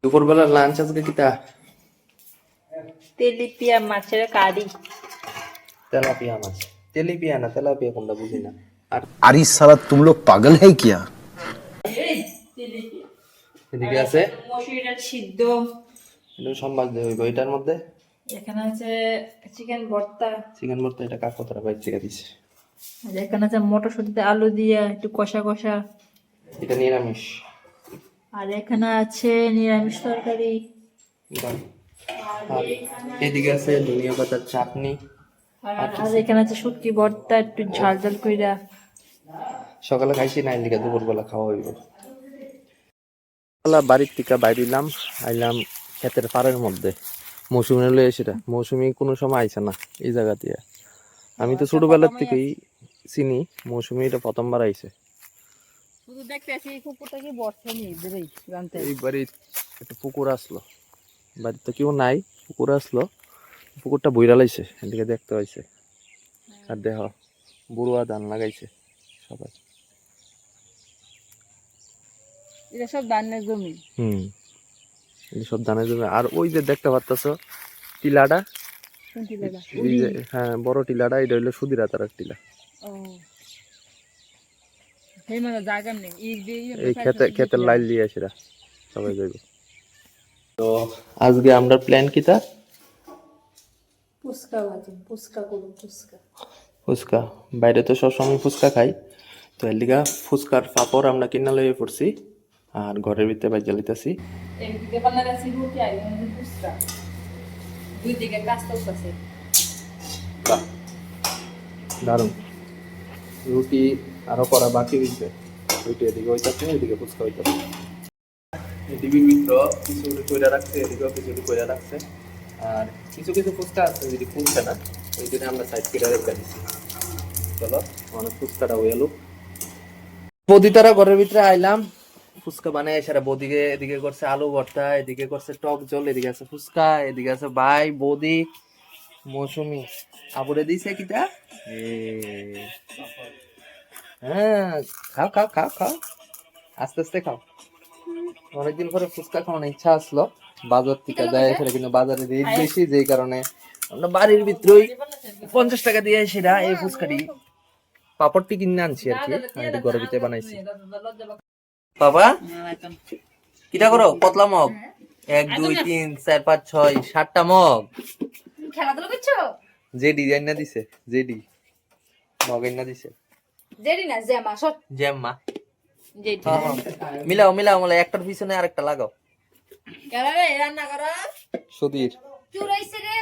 দুপুরবেলা লাঞ্চ আজকে কিতা? তেলিপিয়া মাছের কারি। তেলাপিয়া মাছ। তেলিপিয়া না, তেলাপিয়া কোনটা বুঝি না। আর अरे साला तुम लोग पागल है क्या? এদিকে আছে মসুরির ডাল সিদ্ধ। একটু সম্বাদ দিয়ে হইব এটার মধ্যে। এখানে আছে চিকেন ভর্তা। চিকেন ভর্তা এটা কাকতরা বাইর থেকে দিছে। আর এখানে আছে মটরশুঁটিতে আলু দিয়ে একটু কষা কষা। এটা নিরামিষ। আর এখানে আছে নিরামিষ তরকারি। আর এদিকে আছে ধনিয়া পাতার চাটনি। আর এখানে আছে শুটকি ভর্তা একটু ঝাল ঝাল কইরা। সকালে খাইছি না, এদিকে দুপুরবেলা খাওয়া হইব। বাড়ির থেকে বাইরিলাম, আইলাম ক্ষেতের পাড়ের মধ্যে। মৌসুমি হলো সেটা, মৌসুমি কোনো সময় আইছে না এই জায়গা দিয়ে। আমি তো ছোটবেলার থেকেই চিনি, মৌসুমি এটা প্রথমবার আইছে। শুধু দেখতে আসি কুকুরটা কি বর্ষা নেই বেরোই জানতে। এই বাড়ির একটা পুকুর আসলো, বাড়িতে তো কেউ নাই, পুকুর আসলো, পুকুরটা বইরা লাইছে, এদিকে দেখতে পাইছে। আর দেখ বুড়ুয়া ধান লাগাইছে সবাই। এটা সব ধানের জমি। এই সব ধানের জমি। আর ওই যে দেখতে পারতেছ টিলাটা, কোনটি লাগা? এই যে হ্যাঁ বড় টিলাটা, এটা হইলো সুধীরা তারার টিলা। ও এই মানে জায়গা নেই এই ক্ষেতের লাইন দিয়ে আসে সবাই যাইব। তো আজকে আমরা প্ল্যান কিতা? ফুচকা ভাজি, ফুচকা করব ফুচকা। ফুচকা। বাইরে তো সবসময় ফুচকা খাই, তো এর লিগা ফুচকার পাপড় আমরা কিনা লইয়ে পড়ছি আর ঘরের ভিতরে বাইজা লইতাছি। একদিকে বানাইছি রুটি আর একদিকে ফুচকা। দুই দিকে কাজ করতেছে। বাহ, দারুণ। রুটি আরো করা বাকি হইছে, রুটি এদিকে হইতাছে, এদিকে ফুচকা হইতাছে। এদিকে মিত্র কিছু কইরা রাখছে, এদিকেও কিছু কইরা রাখছে। আর কিছু কিছু ফুচকা আছে যদি ফুলছে না, ওই জন্য আমরা সাইড করে রেখে দিচ্ছি। চলো অনেক ফুচকাটা হয়ে এলো। বৌদি তারা ঘরের ভিতরে আইলাম, ফুচকা বানাই এসারা। বৌদিকে এদিকে করছে আলু ভর্তা, এদিকে করছে টক জল, এদিকে আছে ফুচকা, এদিকে আছে ভাই বৌদি মৌসুমি। আবুরে দিছে কিটা? হ্যাঁ, খাও খাও খাও খাও, আস্তে আস্তে খাও। অনেকদিন পরে ফুচকা খাওয়ানোর ইচ্ছা আসলো, বাজার থেকে দেয় সেটা, কিন্তু বাজারে রেট বেশি, যেই কারণে আমরা বাড়ির ভিতরেই 50 টাকা দিয়ে সেটা এই ফুচকাটি পাপড়টি কিনে আনছি আর কি। আমি একটু ঘরের ভিতরে বানাইছি। বাবা কিটা করো? কতলা মগ? 1 2 3 4 5 6 7টা মগ। খেলাধুলা করছো? যে ডিজাইন না দিছে, জেডি মগ না দিছে, জেডি না জ্যামা সব জ্যাম্মা। জেডি। মিলাও মিলাও, মানে একটার পিছনে আরেকটা লাগাও। কেন রে রান্না করো? সুধীর চুরাইছে রে।